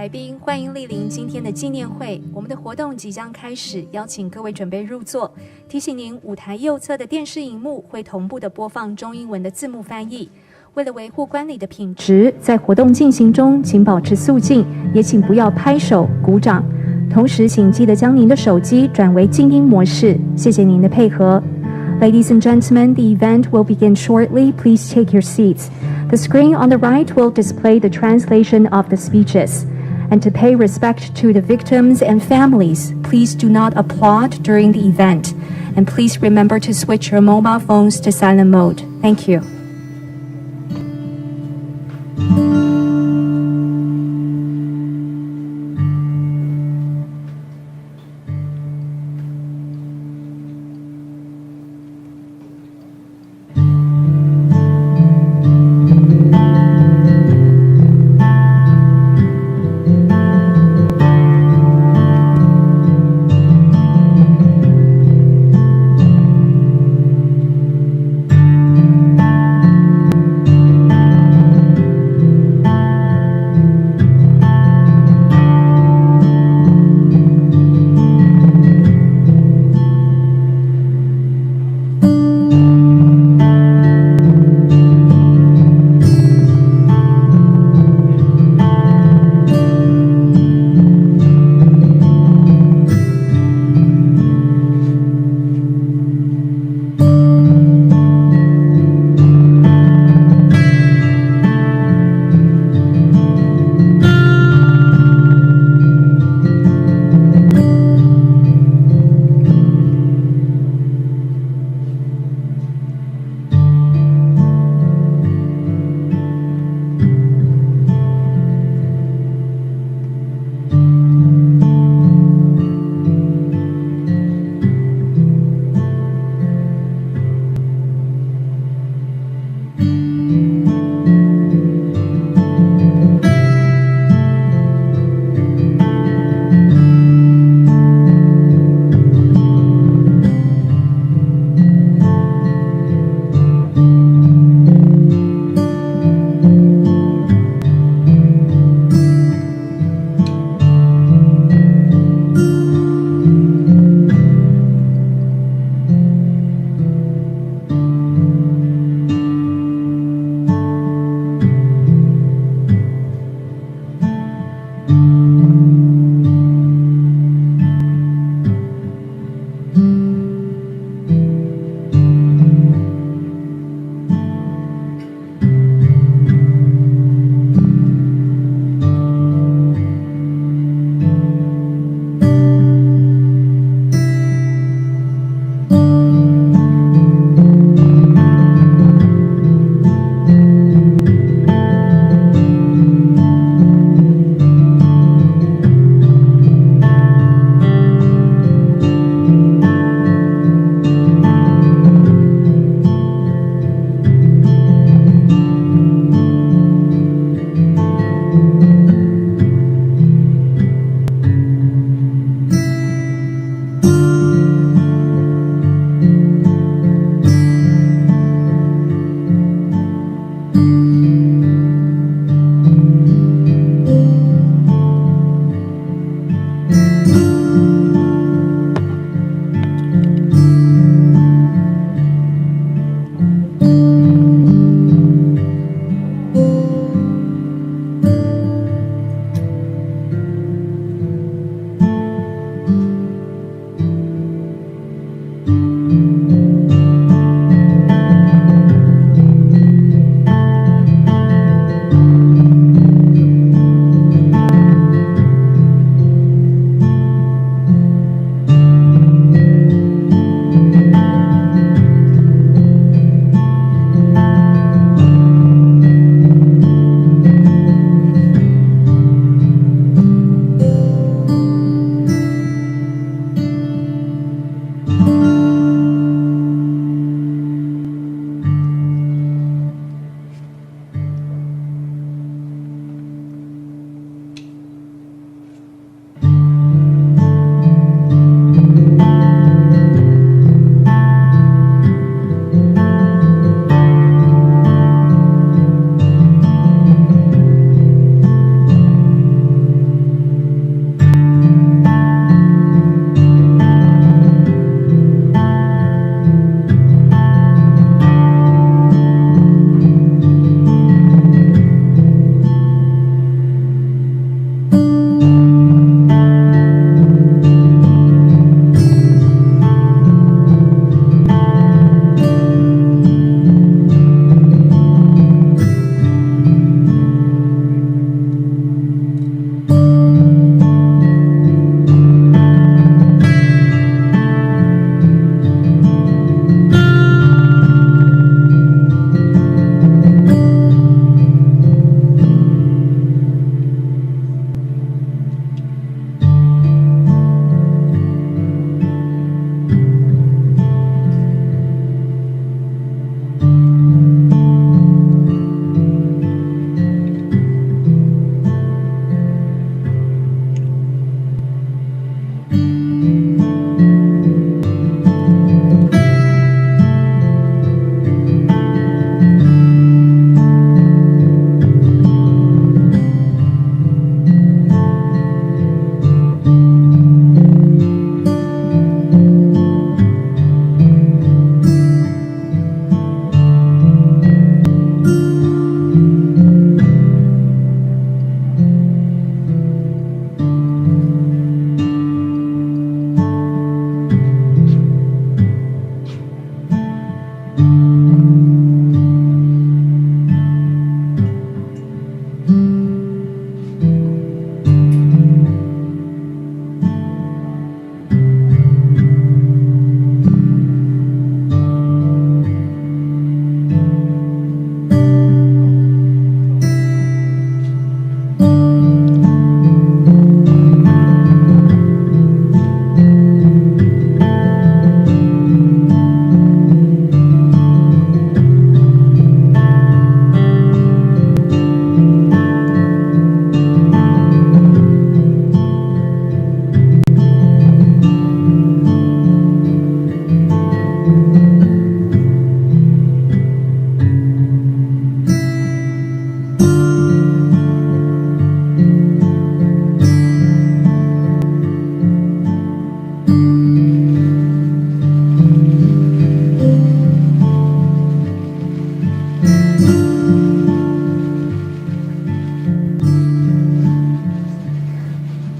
来宾，欢迎莅临今天的纪念会。我们的活动即将开始，邀请各位准备入座。提醒您，舞台右侧的电视荧幕会同步的播放中英文的字幕翻译。为了维护观礼的品质，在活动进行中，请保持肃静，也请不要拍手、鼓掌。同时，请记得将您的手机转为静音模式。谢谢您的配合。Ladies and gentlemen, the event will begin shortly. Please take your seats. The screen on the right will display the translation of the speeches. And to pay respect to the victims and families, please do not applaud during the event. And please remember to switch your mobile phones to silent mode. Thank you.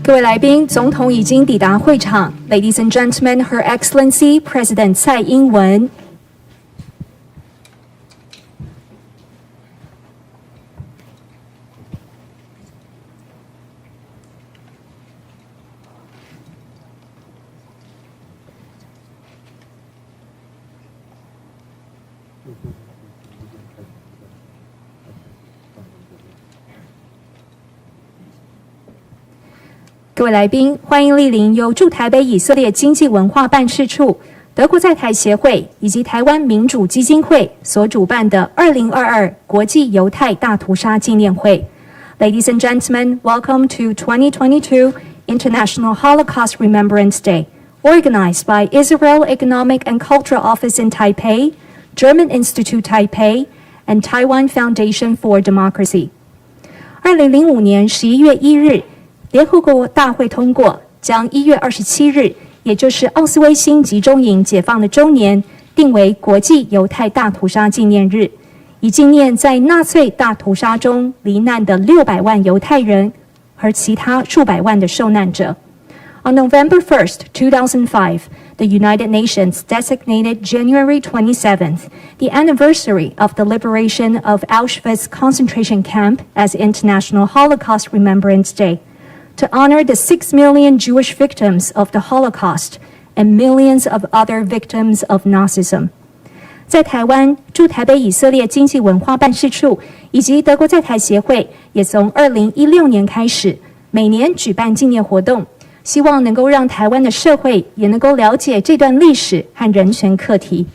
各位来宾，总统已经抵达会场。Ladies and gentlemen, Her Excellency President 蔡英文。各位来宾，欢迎莅临由驻台北以色列经济文化办事处、德国在台协会以及台湾民主基金会所主办的2022国际犹太大屠杀纪念会。Ladies and gentlemen, welcome to 2022 International Holocaust Remembrance Day, organized by Israel Economic and Cultural Office in Taipei, German Institute Taipei, and Taiwan Foundation for Democracy. 2005年11月1日，联合国大会通过，将1月27日，也就是奥斯威辛集中营解放的周年，定为国际犹太大屠杀纪念日，以纪念在纳粹大屠杀中罹难的600万犹太人和其他数百万的受难者。On November 1st, 2005, the United Nations designated January 27th, the anniversary of the liberation of Auschwitz concentration camp as International Holocaust Remembrance Day.To honor the 6 million Jewish victims of the Holocaust and millions of other victims of Nazism. 在台湾，驻台北以色列经济文化办事处以及德国在台协会也从2016年开始，每年举办纪念活动，希望能够让台湾的社会也能够了解这段历史和人权课题。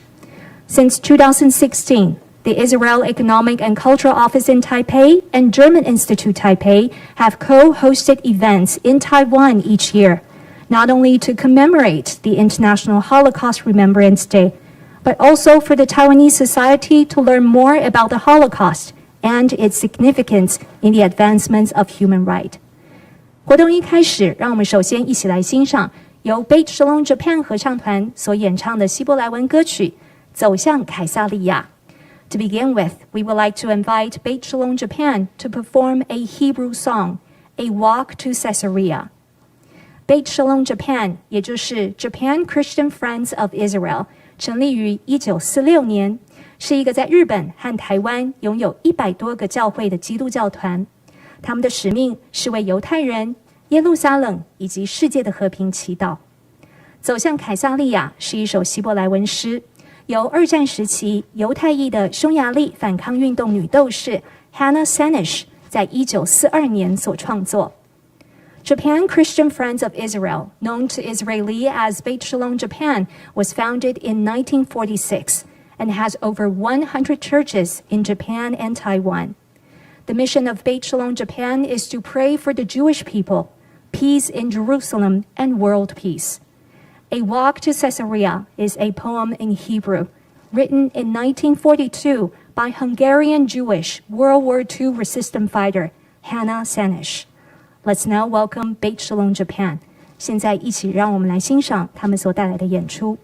Since 2016,The Israel Economic and Cultural Office in Taipei and German Institute Taipei have co-hosted events in Taiwan each year, not only to commemorate the International Holocaust Remembrance Day, but also for the Taiwanese society to learn more about the Holocaust and its significance in the advancements of human rights. 活动一开始，让我们首先一起来欣赏由 Beit Shalom Japan 合唱团所演唱的希伯来文歌曲《走向凯撒利亚》。To begin with, we would like to invite Beit Shalom Japan to perform a Hebrew song, A Walk to Caesarea. Beit Shalom Japan, 也就是 Japan Christian Friends of Israel, 成立于1946年，是一个在日本和台湾拥有100多个教会的基督教团。他们的使命是为犹太人、耶路撒冷以及世界的和平祈祷。走向凯撒利亚是一首希伯来文诗。由二战时期犹太裔的匈牙利反抗运动女斗士 Hannah Senesh 在1942年所创作。Japan Christian Friends of Israel, known to Israeli as Beit Shalom Japan, was founded in 1946 and has over 100 churches in Japan and Taiwan. The mission of Beit Shalom Japan is to pray for the Jewish people, peace in Jerusalem, and world peace.A Walk to Caesarea is a poem in Hebrew, written in 1942 by Hungarian Jewish World War II resistance fighter Hannah Senesh. Let's now welcome Beit Shalom Japan. 现在一起让我们来欣赏他们所带来的演出。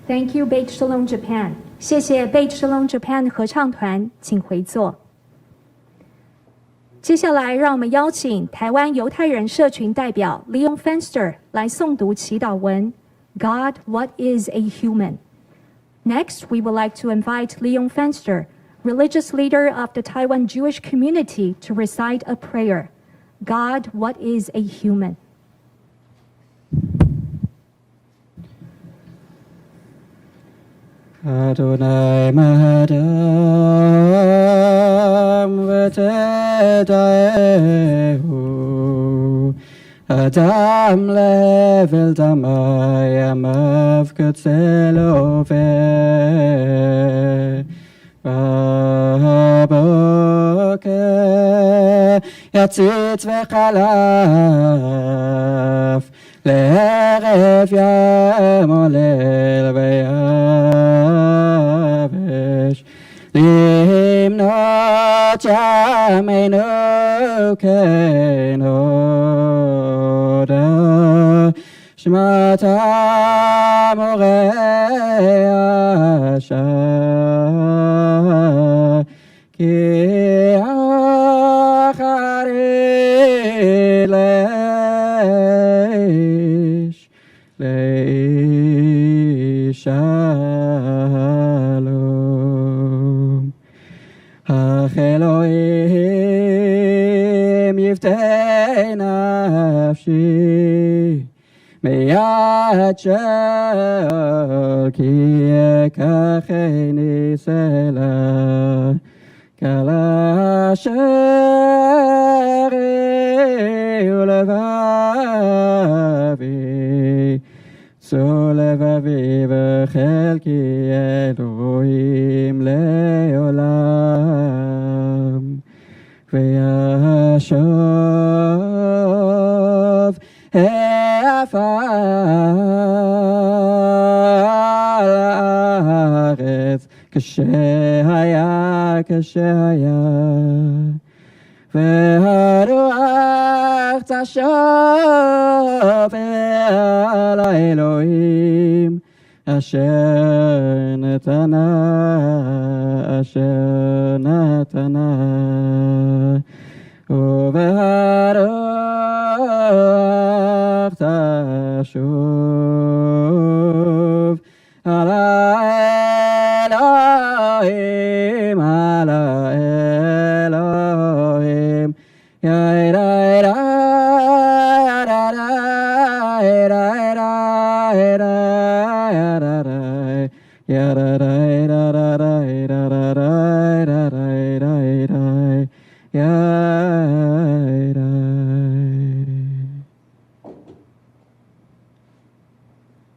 Thank you, Beit Shalom Japan. 谢谢 Beit Shalom Japan 合唱团，请回座。接下来，让我们邀请台湾犹太人社群代表 Leon Fenster 来诵读祈祷文 God, what is a human? Next, we would like to invite Leon Fenster, religious leader of the Taiwan Jewish community, to recite a prayer. God, what is a human? Adonai Madam V'Tedaehu Adam Level Damayam of Kutzelove Baboke Yatzitz V'Chalaf Le'erev Yamolel V'Yavesh Limnot Yameinu Kenoda Shmata Morei Asher Ki Achari Shalom. Elohim yiftei nafshi miyad shel ki yekacheni sela kala sheri ulevavi Solevavi v'chelki Elohim le'olam V'yashov ha'afal ha'aretz K'shehaya V'haruach tashov el Elohim Asher natana V'haruach tashov el Elohim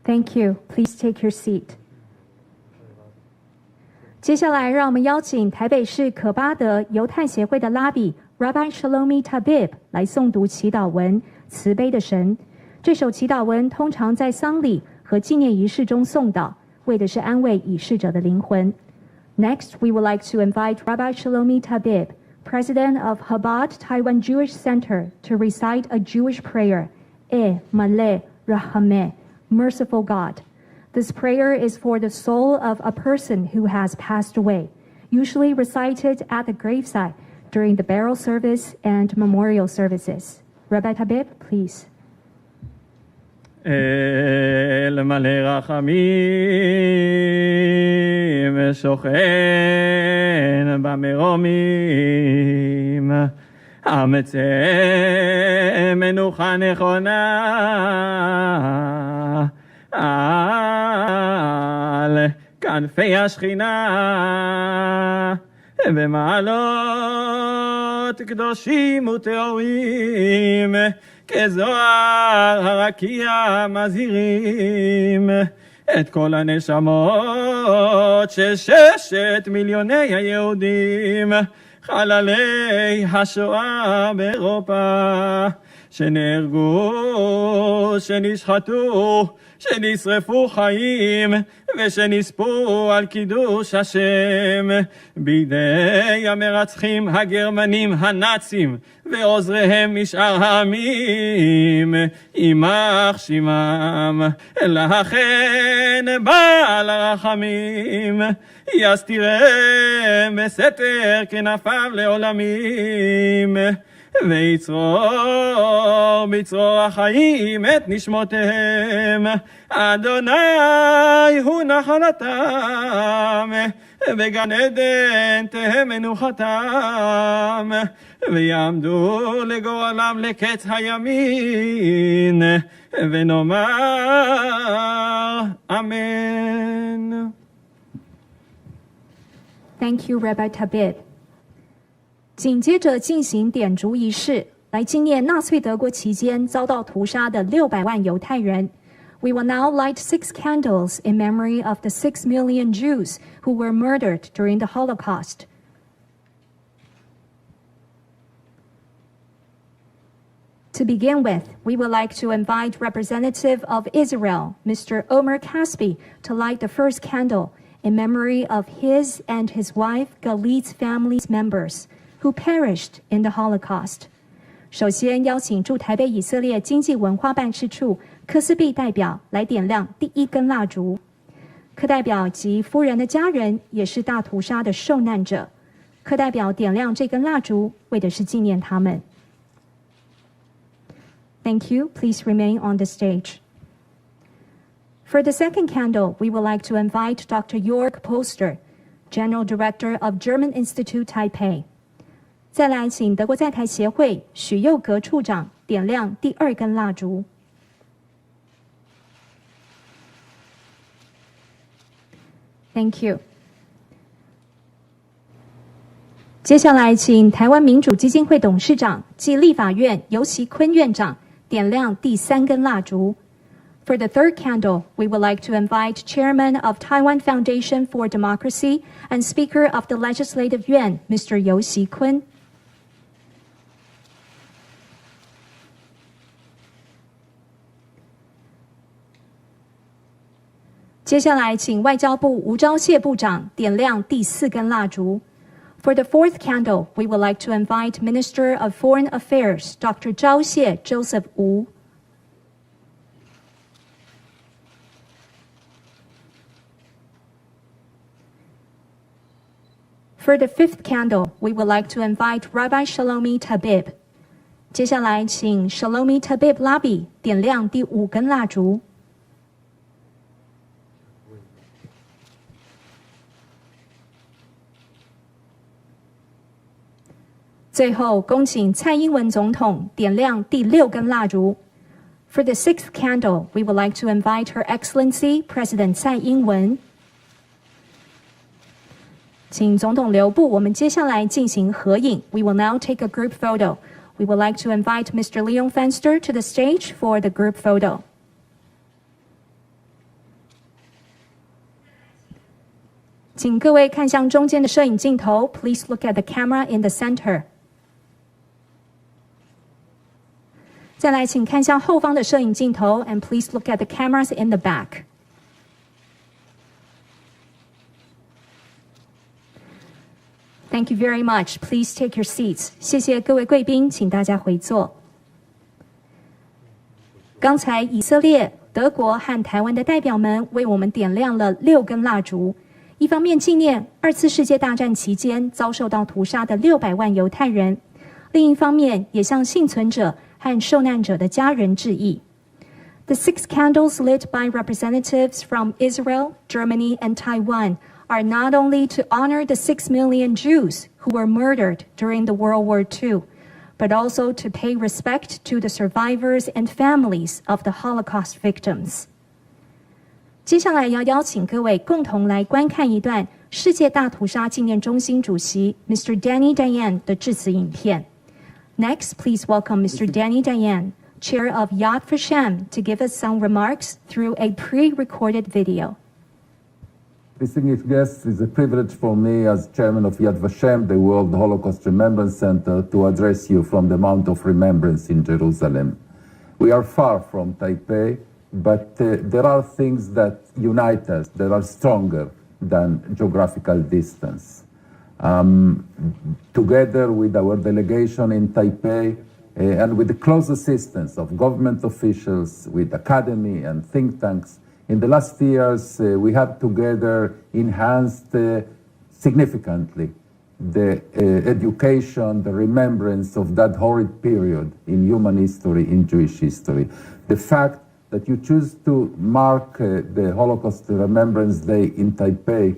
Thank you. Please take your seat. 接下来，让我们邀请台北市可巴德犹太协会的拉比 Rabbi Shlomi Tabib 来诵读祈祷文《慈悲的神》。这首祈祷文通常在丧礼和纪念仪式中诵祷，为的是安慰已逝者的灵魂。Next, we would like to invite Rabbi Shlomi Tabib, president of Chabad Taiwan Jewish Center, to recite a Jewish prayer, Maleh Rahameh, merciful God. This prayer is for the soul of a person who has passed away, usually recited at the gravesite during the burial service and memorial services. Rabbi Habib, please. אל מלא רחמים שוכן במרומים אמצא מנוחה נכונה על כנפי השכינה במעלות קדושים וטהורים כזוהר הרקיע מזהירים את כל הנשמות של 6 מיליוני היהודים חללי השואה באירופה שנהרגו, שנשחטו, שנשרפו חיים ושנספו על קידוש השם בידי המרצחים הגרמנים הנאצים ועוזריהם משאר העמים יימח שמם לכן בעל הרחמים יסתירם בסתר כנפיו לעולמים ויצרור בצרור החיים את נשמותיהם אדוני הוא נחלתם בגן עדן תהא מנוחתם ויעמדו לגורלם לקץ הימין ונאמר אמן. Thank you, Rabbi Tabib. 紧接着进行点烛仪式，来纪念纳粹德国期间遭到屠杀的600万犹太人。We will now light 6 candles in memory of the 6 million Jews who were murdered during the Holocaust. To begin with, we would like to invite Representative of Israel, Mr. Omer Caspi, to light the first candle in memory of his and his wife Galit's family members who perished in the Holocaust. 首先邀请驻台北以色列经济文化办事处科斯毕代表来点亮第1根蜡烛。科代表及夫人的家人也是大屠杀的受难者。科代表点亮这根蜡烛，为的是纪念他们。Thank you. Please remain on the stage. For the second candle, we would like to invite Dr. Jörg Poster, General Director of German Institute Taipei. 再来请德国在台协会许佑格处长点亮第2根蜡烛。Thank you. 接下来请台湾民主基金会董事长暨立法院游锡坤院长点亮第3根蜡烛。For the third candle, we would like to invite Chairman of Taiwan Foundation for Democracy and Speaker of the Legislative Yuan, Mr. Yu Xi-kun. 接下来请外交部吴钊燮部长点亮第4根蜡烛。For the fourth candle, we would like to invite Minister of Foreign Affairs, Dr. 钊燮 Joseph Wu. For the fifth candle, we would like to invite Rabbi Shalomi Tabib. 接下来请 Shalomi Tabib Labi 点亮第5根蜡烛。最后，恭请蔡英文总统点亮第6根蜡烛。For the sixth candle, we would like to invite Her Excellency President 蔡英文。请总统留步，我们接下来进行合影。We will now take a group photo. We would like to invite Mr. Leon Fenster to the stage for the group photo. 请各位看向中间的摄影镜头。Please look at the camera in the center. 再来，请看向后方的摄影镜头 ，and please look at the cameras in the back. Thank you very much. Please take your seats. 谢谢各位贵宾，请大家回座。刚才以色列、德国和台湾的代表们为我们点亮了6根蜡烛，一方面纪念2次世界大战期间遭受到屠杀的600万犹太人，另一方面也向幸存者和受难者的家人致意。The 6 candles lit by representatives from Israel, Germany, and Taiwan are not only to honor the 6 million Jews who were murdered during the World War II, but also to pay respect to the survivors and families of the Holocaust victims. 接下来要邀请各位共同来观看一段世界大屠杀纪念中心主席 Mr. Danny Dayan 的致辞影片。Next, please welcome Mr. Danny Dayan, Chair of Yad Vashem, to give us some remarks through a pre-recorded video. Distinguished guests, it's a privilege for me as Chairman of Yad Vashem, the World Holocaust Remembrance Center, to address you from the Mount of Remembrance in Jerusalem. We are far from Taipei, but there are things that unite us, that are stronger than geographical distance. Together with our delegation in Taipei, and with the close assistance of government officials, with academy and think tanks, in the last years, we have together enhanced significantly the education, the remembrance of that horrid period in human history, in Jewish history. The fact that you choose to mark the Holocaust Remembrance Day in Taipei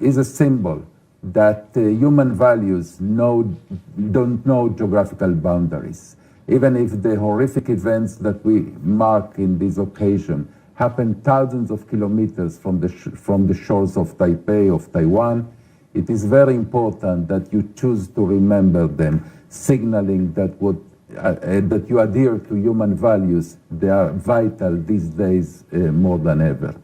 is a symbol that human values don't know geographical boundaries. Even if the horrific events that we mark in this occasion happen thousands of kilometers from the shores of Taipei, of Taiwan, it is very important that you choose to remember them, signaling that that you adhere to human values. They are vital these days more than ever.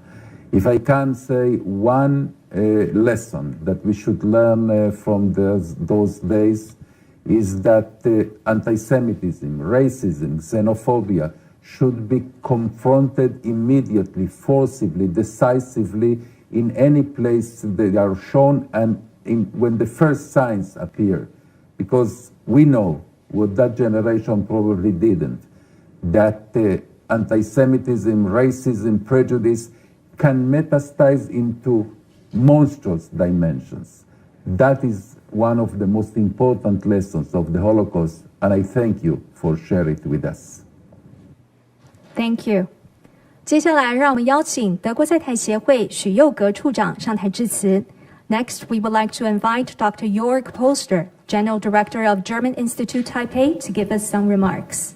If I can say one lesson that we should learn from those days, is that anti-Semitism, racism, xenophobia should be confronted immediately, forcibly, decisively, in any place they are shown and when the first signs appear. Because we know what that generation probably didn't, that anti-Semitism, racism, prejudice can metastasize into monstrous dimensions. That is one of the most important lessons of the Holocaust, and I thank you for sharing it with us. Thank you. 接下来，让我们邀请德国在台协会许佑格处长上台致辞。Next, we would like to invite Dr. Jörg Polster, General Director of German Institute Taipei, to give us some remarks.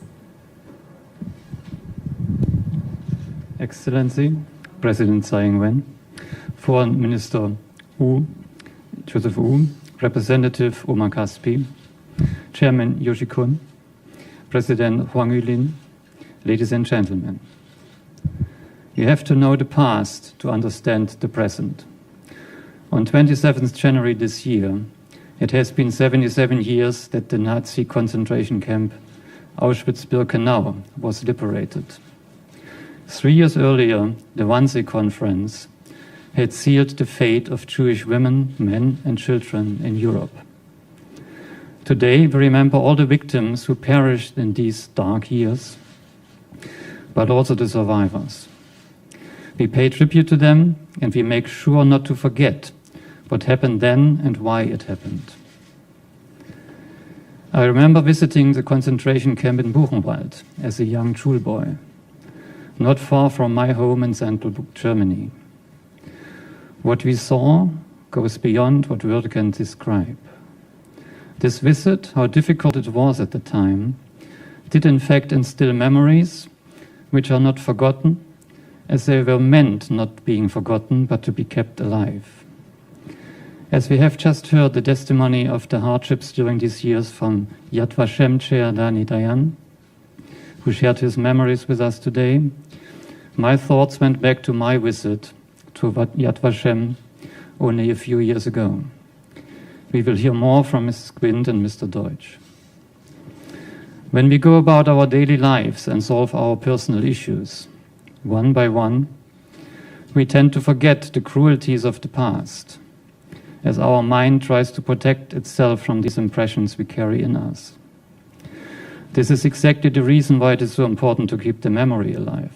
Excellency, President Tsai Ing-wen, Foreign Minister Joseph Wu, Representative Omar Kaspi, Chairman Yoshi Kun, President Huang Yulin, ladies and gentlemen. You have to know the past to understand the present. On 27th January this year, it has been 77 years that the Nazi concentration camp Auschwitz-Birkenau was liberated. 3 years earlier, the Wannsee Conference had sealed the fate of Jewish women, men, and children in Europe. Today, we remember all the victims who perished in these dark years, but also the survivors. We pay tribute to them, and we make sure not to forget what happened then and why it happened. I remember visiting the concentration camp in Buchenwald as a young schoolboy, not far from my home in Central Germany. What we saw goes beyond what words can describe. This visit, how difficult it was at the time, did in fact instill memories which are not forgotten, as they were meant not being forgotten, but to be kept alive. As we have just heard the testimony of the hardships during these years from Yad Vashem Chair Danny Dayan, who shared his memories with us today, my thoughts went back to my visit to Yad Vashem only a few years ago. We will hear more from Mrs. Quint and Mr. Deutsch. When we go about our daily lives and solve our personal issues, one by one, we tend to forget the cruelties of the past. as our mind tries to protect itself from these impressions we carry in us. This is exactly the reason why it is so important to keep the memory alive,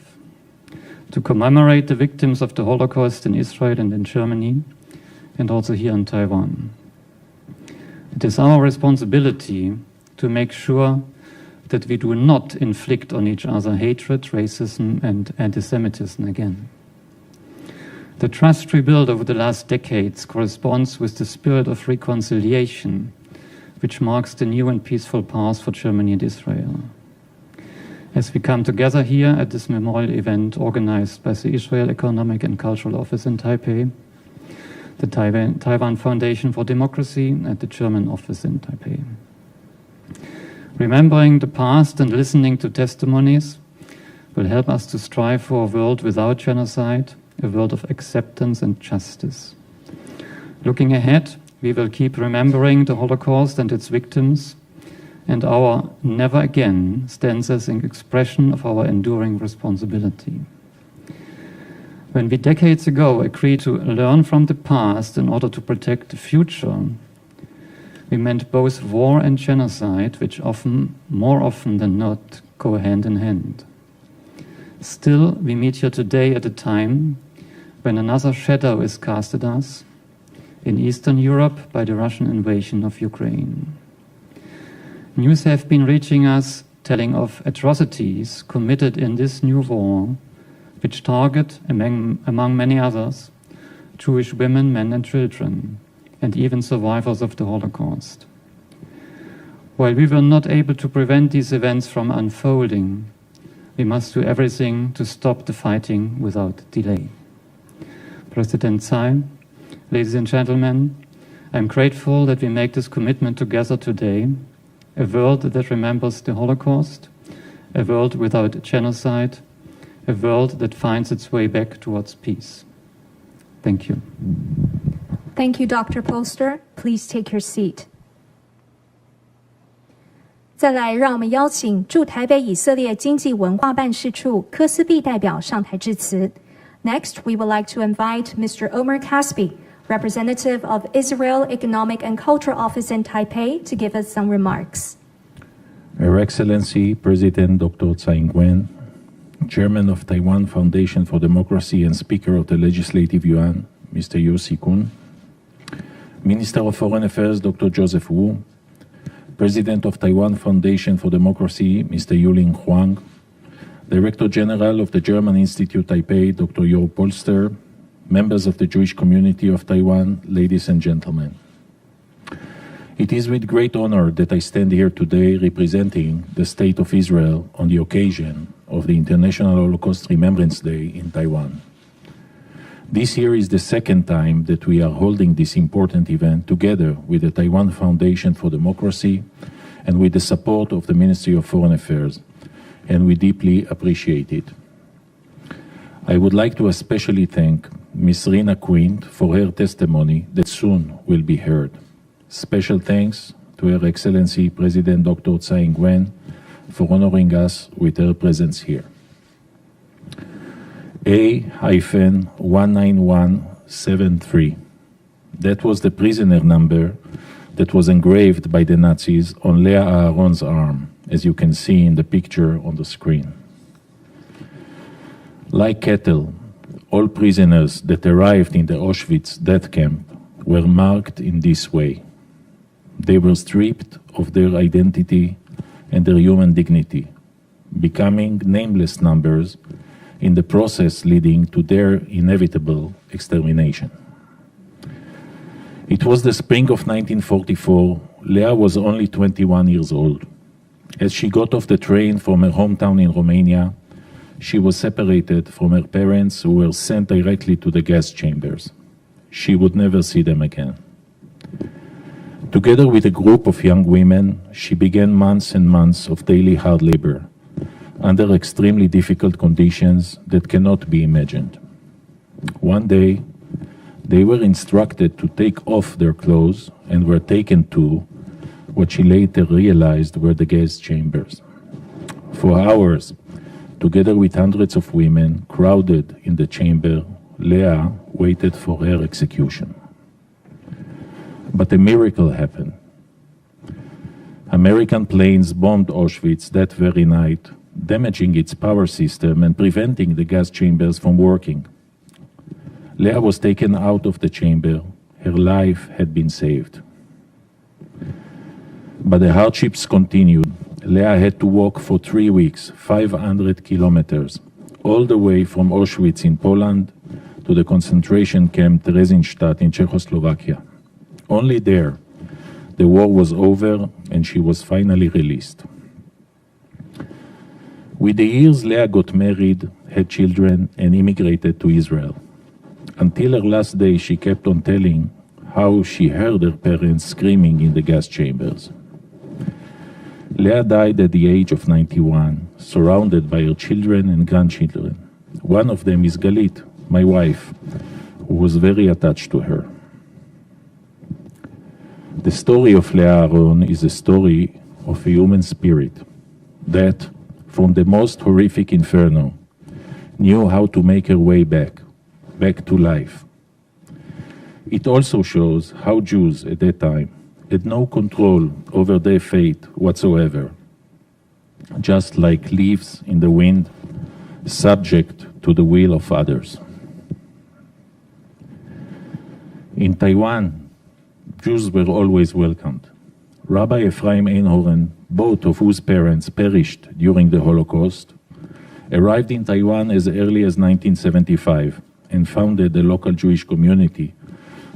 to commemorate the victims of the Holocaust in Israel and in Germany, and also here in Taiwan. It is our responsibility to make sure that we do not inflict on each other hatred, racism, and anti-Semitism again. The trust rebuilt over the last decades corresponds with the spirit of reconciliation, which marks the new and peaceful path for Germany and Israel. As we come together here at this memorial event organized by the Israel Economic and Cultural Office in Taipei, the Taiwan Foundation for Democracy, and the German office in Taipei. Remembering the past and listening to testimonies will help us to strive for a world without genocide, a world of acceptance and justice. Looking ahead, we will keep remembering the Holocaust and its victims, and our never again stands as an expression of our enduring responsibility. When we decades ago agreed to learn from the past in order to protect the future, we meant both war and genocide, which more often than not, go hand in hand. Still, we meet here today at a time when another shadow is cast at us in Eastern Europe by the Russian invasion of Ukraine. News have been reaching us telling of atrocities committed in this new war, which target, among many others, Jewish women, men and children, and even survivors of the Holocaust. While we were not able to prevent these events from unfolding, we must do everything to stop the fighting without delay. President Tsai, ladies and gentlemen, I'm grateful that we make this commitment together today, a world that remembers the Holocaust, a world without genocide, a world that finds its way back towards peace. Thank you. Thank you, Dr. Polster. Please take your seat. 再来，让我们邀请驻台北以色列经济文化办事处科斯毕代表上台致辞。Next, we would like to invite Mr. Omer Kaspi, representative of Israel Economic and Cultural Office in Taipei, to give us some remarks. Her Excellency President Dr. Tsai Ing-wen, Chairman of Taiwan Foundation for Democracy and Speaker of the Legislative Yuan, Mr. Yossi Kun, Minister of Foreign Affairs Dr. Joseph Wu, President of Taiwan Foundation for Democracy Mr. Yulin Huang, Director General of the German Institute Taipei Dr. Jo Polster, members of the Jewish community of Taiwan, ladies and gentlemen. It is with great honor that I stand here today representing the State of Israel on the occasion of the International Holocaust Remembrance Day in Taiwan. This year is the second time that we are holding this important event together with the Taiwan Foundation for Democracy and with the support of the Ministry of Foreign Affairs, and we deeply appreciate it. I would like to especially thank Ms. Rina Quint for her testimony that soon will be heard. Special thanks to Her Excellency President Dr. Tsai Ing-wen for honoring us with her presence here. A-19173. That was the prisoner number that was engraved by the Nazis on Leah Aharon's arm, as you can see in the picture on the screen. Like cattle, all prisoners that arrived in the Auschwitz death camp were marked in this way. They were stripped of their identity and their human dignity, becoming nameless numbers in the process leading to their inevitable extermination. It was the spring of 1944. Leah was only 21 years old. As she got off the train from her hometown in Romania, she was separated from her parents, who were sent directly to the gas chambers. She would never see them again. Together with a group of young women, she began months and months of daily hard labor under extremely difficult conditions that cannot be imagined. One day, they were instructed to take off their clothes and were taken to what she later realized were the gas chambers. For hours, together with hundreds of women crowded in the chamber, Leah waited for her execution. But a miracle happened. American planes bombed Auschwitz that very night, damaging its power system and preventing the gas chambers from working. Leah was taken out of the chamber. Her life had been saved. But the hardships continued. Leah had to walk for 3 weeks, 500 kilometers, all the way from Auschwitz in Poland to the concentration camp Theresienstadt in Czechoslovakia. Only there, the war was over and she was finally released. With the years, Leah got married, had children, and immigrated to Israel. Until her last day, she kept on telling how she heard her parents screaming in the gas chambers. Leah died at the age of 91, surrounded by her children and grandchildren. One of them is Galit, my wife, who was very attached to her. The story of Leah Aharon is a story of a human spirit that, from the most horrific inferno, knew how to make her way back to life. It also shows how Jews at that time had no control over their fate whatsoever, just like leaves in the wind, subject to the will of others. In Taiwan, Jews were always welcomed. Rabbi Ephraim Einhorn, both of whose parents perished during the Holocaust, arrived in Taiwan as early as 1975 and founded a local Jewish community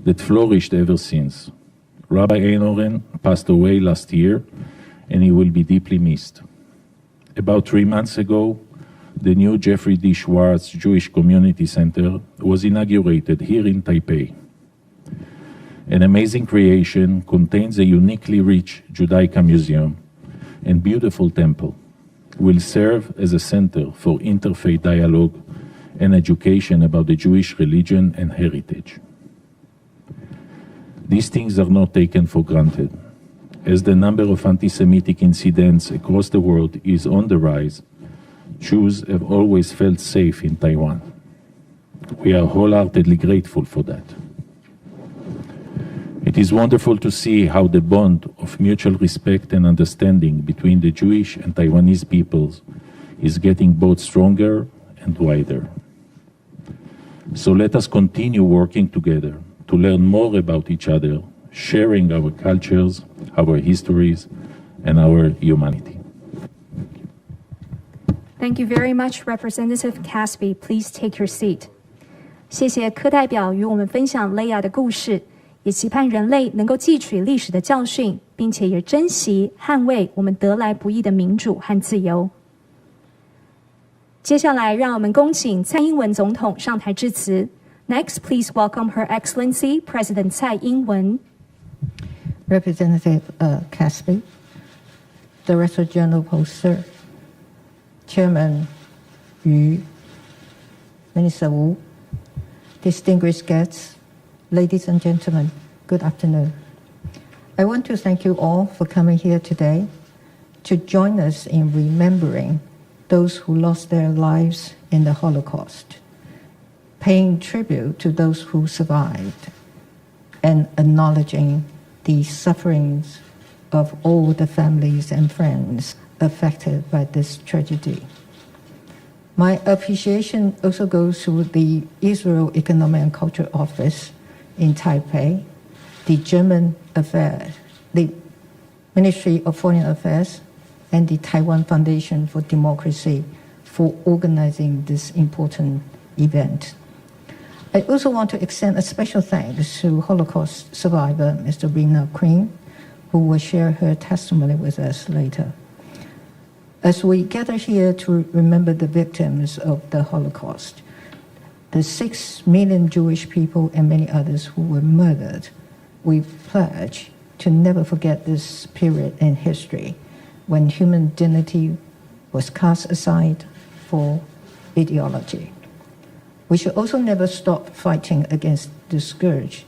that flourished ever since. Rabbi Einhorn passed away last year, and he will be deeply missed. About 3 months ago, the new Jeffrey D. Schwartz Jewish Community Center was inaugurated here in Taipei. An amazing creation, contains a uniquely rich Judaica museum and beautiful temple, will serve as a center for interfaith dialogue and education about the Jewish religion and heritage. These things are not taken for granted. As the number of anti-Semitic incidents across the world is on the rise, Jews have always felt safe in Taiwan. We are wholeheartedly grateful for that. It is wonderful to see how the bond of mutual respect and understanding between the Jewish and Taiwanese peoples is getting both stronger and wider. So let us continue working together to learn more about each other, sharing our cultures, our histories, and our humanity. Thank you very much, Representative Caspi. Please take your seat. 谢谢柯代表与我们分享Leah的故事，也期盼人类能够汲取历史的教训，并且也珍惜、捍卫我们得来不易的民主和自由。接下来，让我们恭请蔡英文总统上台致辞。Next, please welcome Her Excellency President Tsai Ing-wen. Representative Caspi, Director General Poster, Chairman Yu, Minister Wu, distinguished guests, ladies and gentlemen, good afternoon. I want to thank you all for coming here today to join us in remembering those who lost their lives in the Holocaust, paying tribute to those who survived, and acknowledging the sufferings of all the families and friends affected by this tragedy. My appreciation also goes to the Israel Economic and Cultural Office in Taipei, the German Affairs, the Ministry of Foreign Affairs, and the Taiwan Foundation for Democracy for organizing this important event. I also want to extend a special thanks to Holocaust survivor, Mr. Rina Queen, who will share her testimony with us later. As we gather here to remember the victims of the Holocaust, the 6 million Jewish people and many others who were murdered, we pledge to never forget this period in history when human dignity was cast aside for ideology. We should also never stop fighting against the scourge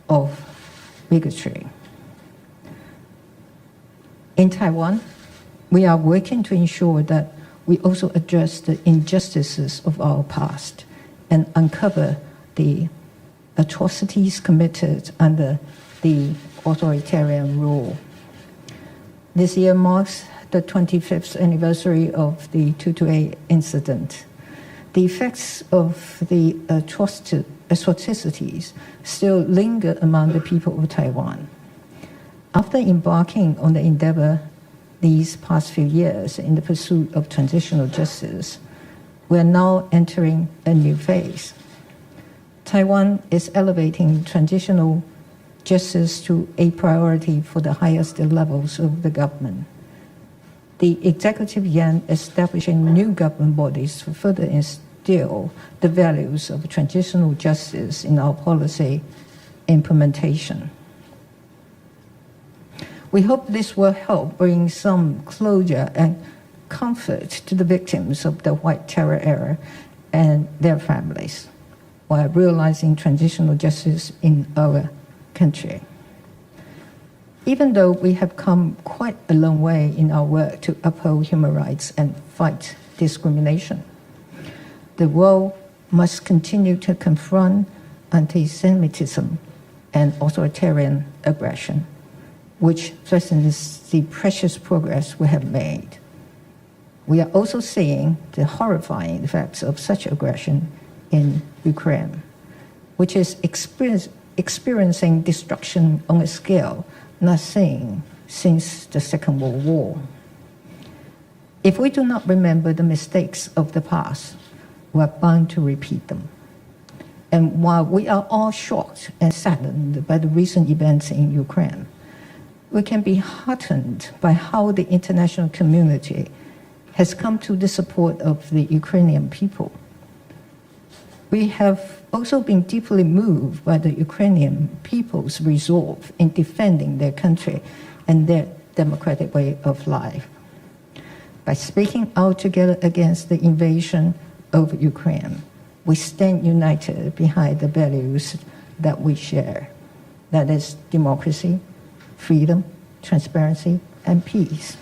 of bigotry. In Taiwan, we are working to ensure that we also address the injustices of our past and uncover the atrocities committed under the authoritarian rule. This year marks the 25th anniversary of the 228 incident. The effects of the atrocities still linger among the people of Taiwan. After embarking on the endeavor these past few years in the pursuit of transitional justice, we are now entering a new phase. Taiwan is elevating transitional justice to a priority for the highest levels of the government. The Executive Yuan establishing new government bodies to further instill the values of transitional justice in our policy implementation. We hope this will help bring some closure and comfort to the victims of the White Terror era and their families, while realizing transitional justice in our country. Even though we have come quite a long way in our work to uphold human rights and fight discrimination, the world must continue to confront anti-Semitism and authoritarian aggression, which threatens the precious progress we have made. We are also seeing the horrifying effects of such aggression in Ukraine, which is experiencing destruction on a scale not seen since the Second World War. If we do not remember the mistakes of the past, we are bound to repeat them. And while we are all shocked and saddened by the recent events in Ukraine, we can be heartened by how the international community has come to the support of the Ukrainian people. We have also been deeply moved by the Ukrainian people's resolve in defending their country and their democratic way of life. By speaking out together against the invasion of Ukraine, we stand united behind the values that we share. That is democracy, freedom, transparency, and peace.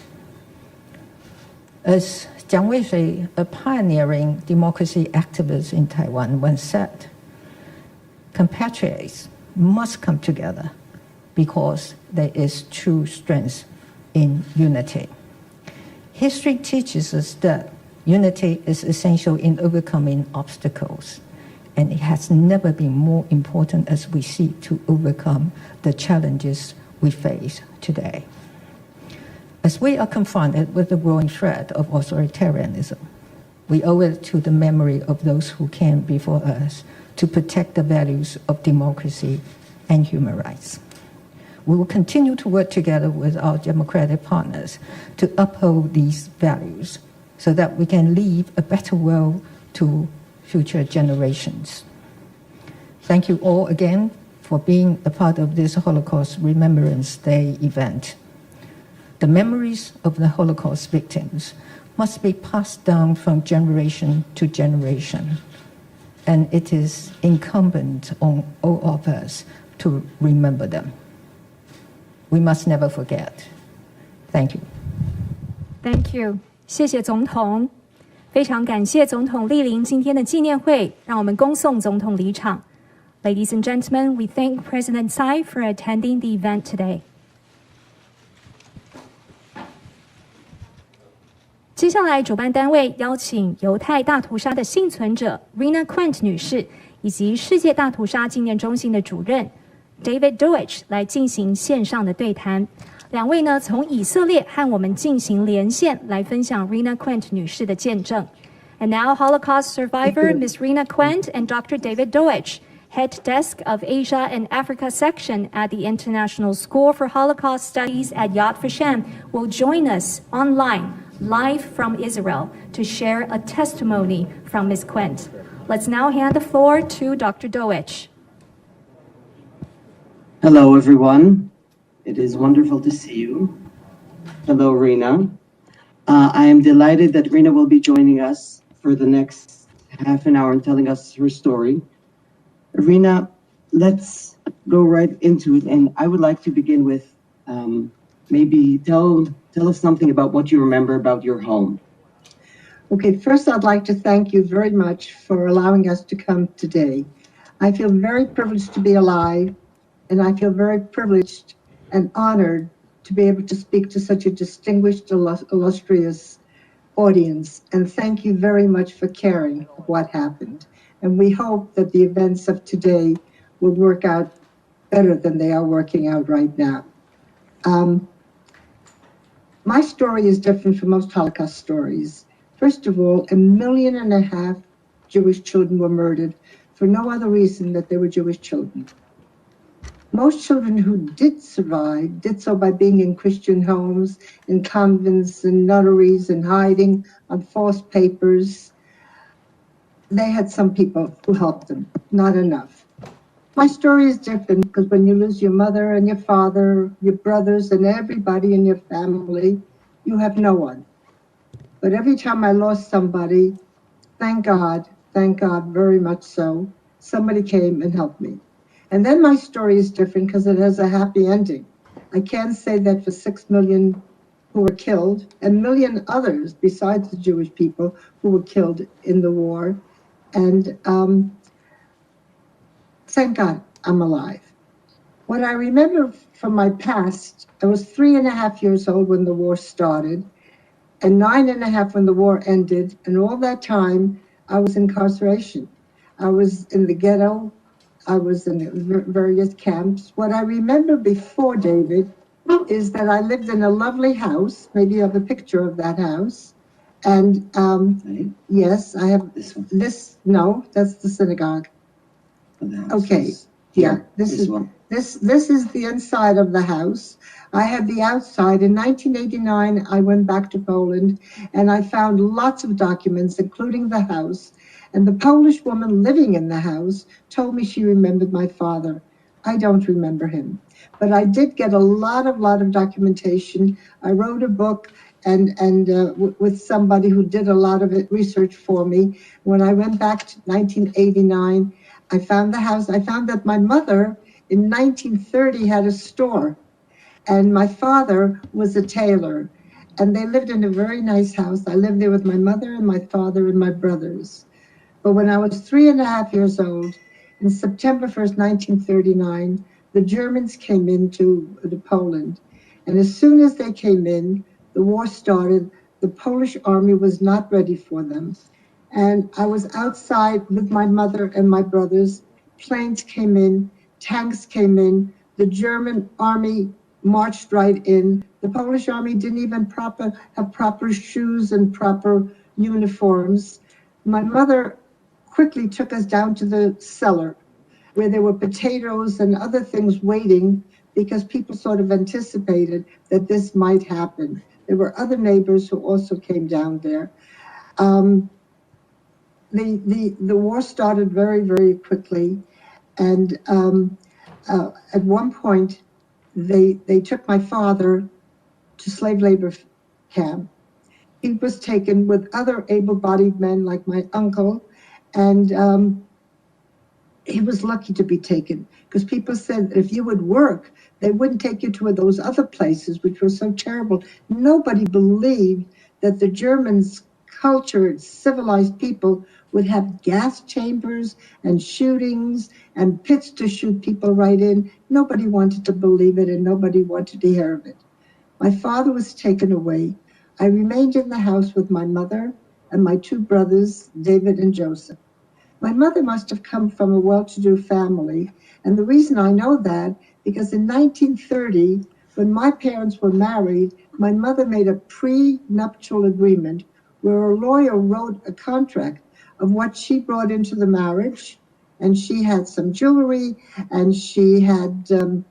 As Jiang Weishui, a pioneering democracy activist in Taiwan, once said, compatriots must come together because there is true strength in unity. History teaches us that unity is essential in overcoming obstacles, and it has never been more important as we seek to overcome the challenges we face today. As we are confronted with the growing threat of authoritarianism, we owe it to the memory of those who came before us to protect the values of democracy and human rights. We will continue to work together with our democratic partners to uphold these values so that we can leave a better world to future generations. Thank you all again for being a part of this Holocaust Remembrance Day event. The memories of the Holocaust victims must be passed down from generation to generation, and it is incumbent on all of us to remember them. We must never forget. Thank you. Thank you. 谢谢总统，非常感谢总统莅临今天的纪念会，让我们恭送总统离场。Ladies and gentlemen, we thank President Tsai for attending the event today. 接下来，主办单位邀请犹太大屠杀的幸存者 Rina Quent 女士以及世界大屠杀纪念中心的主任 David Deutsch 来进行线上的对谈。两位呢，从以色列和我们进行连线，来分享 Rina Quent 女士的见证。And now, Holocaust survivor Ms. Rina Quent and Dr. David Deutsch, Head Desk of Asia and Africa Section at the International School for Holocaust Studies at Yad Vashem, will join us online, live from Israel, to share a testimony from Ms. Quent. Let's now hand the floor to Dr. Deutsch. Hello, everyone. It is wonderful to see you. Hello, Rina. I am delighted that Rina will be joining us for the next half an hour and telling us her story. Rina, let's go right into it. And I would like to begin with maybe tell us something about what you remember about your home. Okay, first I'd like to thank you very much for allowing us to come today. I feel very privileged to be alive, and I feel very privileged and honored to be able to speak to such a distinguished, illustrious audience. And thank you very much for caring what happened. And we hope that the events of today will work out better than they are working out right now. My story is different from most Holocaust stories. First of all, 1.5 million Jewish children were murdered for no other reason that they were Jewish children. Most children who did survive did so by being in Christian homes, in convents and nunneries, and hiding on false papers. They had some people who helped them, not enough. My story is different because when you lose your mother and your father, your brothers and everybody in your family, you have no one. But every time I lost somebody, thank God very much so, somebody came and helped me. And then my story is different because it has a happy ending. I can say that for 6 million who were killed, and 1 million others besides the Jewish people who were killed in the war. And thank God I'm alive. What I remember from my past, I was 3.5 years old when the war started, and 9.5 when the war ended, and all that time I was in incarceration. I was in the ghetto, I was in various camps. What I remember before, David, is that I lived in a lovely house. Maybe you have a picture of that house. And yes, I have This one. No, that's the synagogue. Okay, yeah, this is the inside of the house. I had the outside. In 1989, I went back to Poland and I found lots of documents, including the house. And the Polish woman living in the house told me she remembered my father. I don't remember him, but I did get a lot of documentation. I wrote a book and with somebody who did a lot of research for me. When I went back to 1989, I found the house. I found that my mother in 1930 had a store, and my father was a tailor, and they lived in a very nice house. I lived there with my mother and my father and my brothers. But when I was 3.5 years old, in September 1st, 1939, the Germans came into Poland. And as soon as they came in, the war started. The Polish army was not ready for them. And I was outside with my mother and my brothers. Planes came in, tanks came in. The German army marched right in. The Polish army didn't even have proper shoes and proper uniforms. My mother quickly took us down to the cellar where there were potatoes and other things waiting because people sort of anticipated that this might happen. There were other neighbors who also came down there. The war started very, very quickly. And at one point, they took my father to slave labor camp. He was taken with other able-bodied men like my uncle, and he was lucky to be taken because people said if you would work, they wouldn't take you to those other places, which were so terrible. Nobody believed that the Germans, cultured, civilized people, would have gas chambers and shootings and pits to shoot people right in. Nobody wanted to believe it, and nobody wanted to hear of it. My father was taken away. I remained in the house with my mother and my 2 brothers, David and Joseph. My mother must have come from a well-to-do family, and the reason I know that, because in 1930, when my parents were married, my mother made a pre-nuptial agreement where a lawyer wrote a contract of what she brought into the marriage, and she had some jewelry, and she had a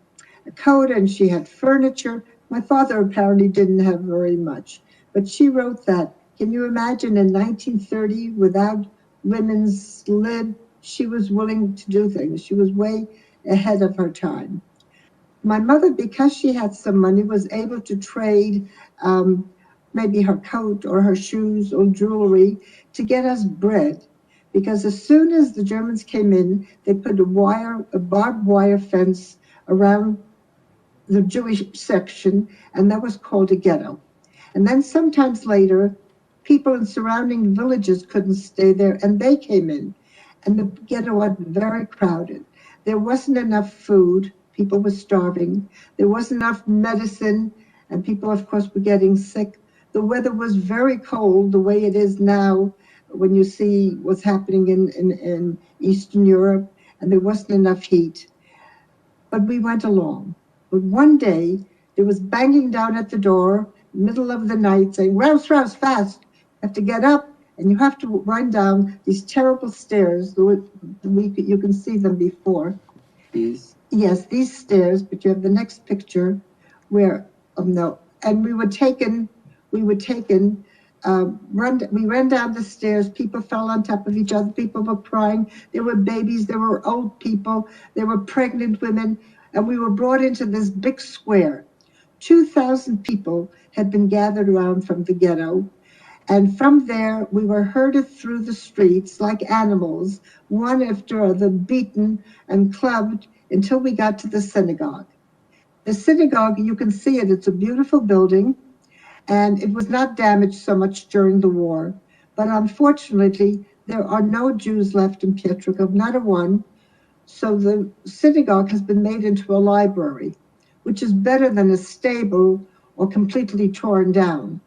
coat, and she had furniture. My father apparently didn't have very much, but she wrote that. Can you imagine in 1930, without women's lib, she was willing to do things. She was way ahead of her time. My mother, because she had some money, was able to trade maybe her coat or her shoes or jewelry to get us bread. Because as soon as the Germans came in, they put a barbed wire fence around the Jewish section, and that was called a ghetto. And then sometimes later, people in surrounding villages couldn't stay there, and they came in. And the ghetto was very crowded. There wasn't enough food. People were starving. There wasn't enough medicine, and people, of course, were getting sick. The weather was very cold, the way it is now when you see what's happening in Eastern Europe, and there wasn't enough heat. But we went along. But one day, there was banging down at the door, middle of the night, saying, "Rouse, rouse, fast. You have to get up, and you have to run down these terrible stairs." You can see them before. These? Yes, these stairs, but you have the next picture where, no, and we ran down the stairs. People fell on top of each other. People were crying. There were babies. There were old people. There were pregnant women. And we were brought into this big square. 2,000 people had been gathered around from the ghetto. And from there, we were herded through the streets like animals, one after other, beaten and clubbed until we got to the synagogue. The synagogue, you can see it. It's a beautiful building. And it was not damaged so much during the war. But unfortunately, there are no Jews left in Piotrków, not a one. So the synagogue has been made into a library, which is better than a stable or completely torn down.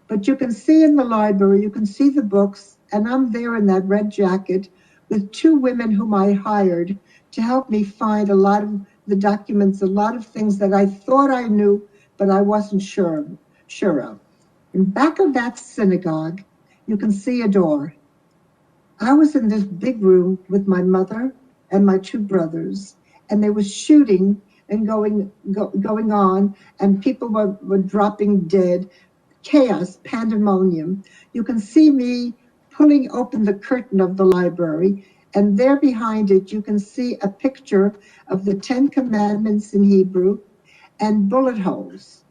But you can see in the library, you can see the books, and I'm there in that red jacket with 2 women whom I hired to help me find a lot of the documents, a lot of things that I thought I knew, but I wasn't sure of. In back of that synagogue, you can see a door. I was in this big room with my mother and my 2 brothers, and there was shooting and going on, and people were dropping dead. Chaos, pandemonium. You can see me pulling open the curtain of the library, and there behind it, you can see a picture of the 10 Commandments in Hebrew and bullet holes.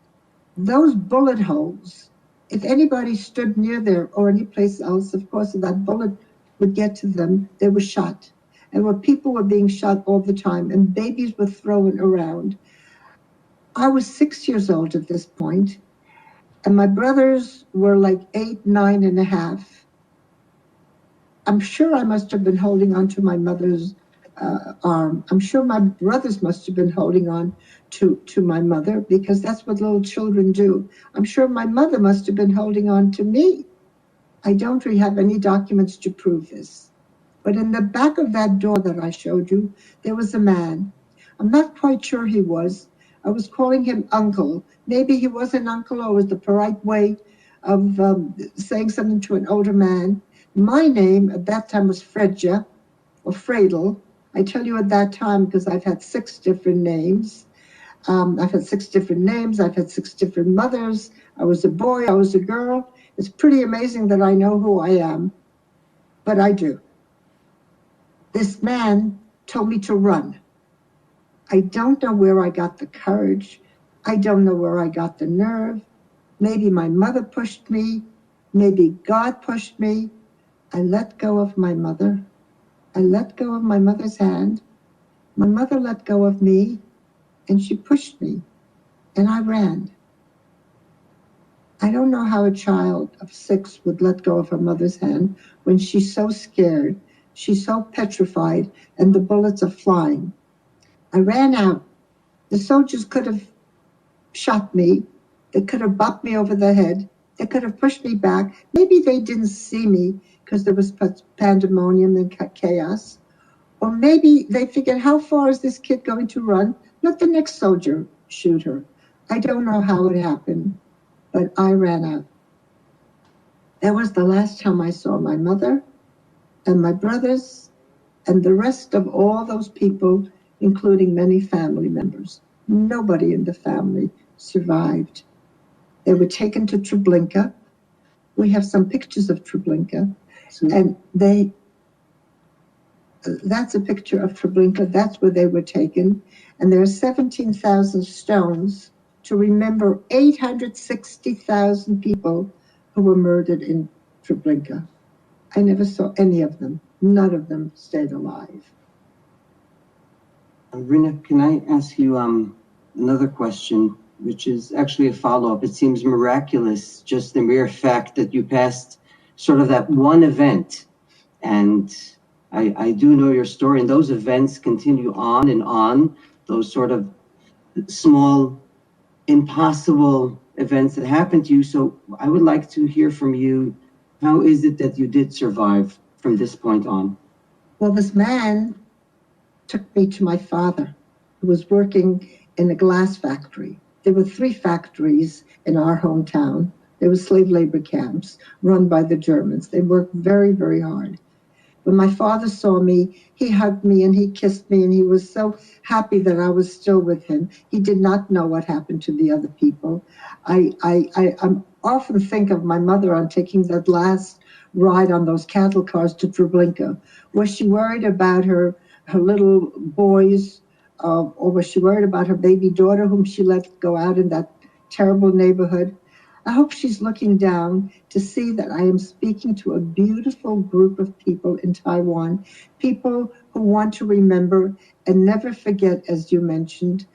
Those bullet holes, if anybody stood near there or any place else, of course, if that bullet would get to them, they were shot. And where people were being shot all the time, and babies were thrown around. I was 6 years old at this point, and my brothers were like 8, 9 and a half. I'm sure I must have been holding on to my mother's arm. I'm sure my brothers must have been holding on to my mother, because that's what little children do. I'm sure my mother must have been holding on to me. I don't really have any documents to prove this. But in the back of that door that I showed you, there was a man. I'm not quite sure he was. I was calling him uncle. Maybe he was an uncle, or was the polite way of saying something to an older man. My name at that time was Fredja, or Fredel. I tell you at that time because I've had 6 different names. I've had 6 different names. I've had 6 different mothers. I was a boy. I was a girl. It's pretty amazing that I know who I am, but I do. This man told me to run. I don't know where I got the courage. I don't know where I got the nerve. Maybe my mother pushed me. Maybe God pushed me. I let go of my mother. I let go of my mother's hand. My mother let go of me, and she pushed me, and I ran. I don't know how a child of 6 would let go of her mother's hand when she's so scared, she's so petrified, and the bullets are flying. I ran out. The soldiers could have shot me. They could have bopped me over the head. They could have pushed me back. Maybe they didn't see me because there was pandemonium and chaos. Or maybe they figured, how far is this kid going to run? Let the next soldier shoot her. I don't know how it happened, but I ran out. That was the last time I saw my mother and my brothers and the rest of all those people, including many family members. Nobody in the family survived. They were taken to Treblinka. We have some pictures of Treblinka, and that's a picture of Treblinka. That's where they were taken. And there are 17,000 stones to remember 860,000 people who were murdered in Treblinka. I never saw any of them. None of them stayed alive. Rina, can I ask you another question, which is actually a follow-up? It seems miraculous, just the mere fact that you passed sort of that one event. And I do know your story, and those events continue on and on. those sort of small, impossible events that happened to you. So I would like to hear from you, how is it that you did survive from this point on? Well, this man took me to my father, who was working in a glass factory. There were 3 factories in our hometown. There were slave labor camps run by the Germans. They worked very, very hard. When my father saw me, he hugged me and he kissed me, and he was so happy that I was still with him. He did not know what happened to the other people. I often think of my mother on taking that last ride on those cattle cars to Treblinka. Was she worried about her little boys, or was she worried about her baby daughter whom she let go out in that terrible neighborhood? I hope she's looking down to see that I am speaking to a beautiful group of people in Taiwan, people who want to remember and never forget, as you mentioned.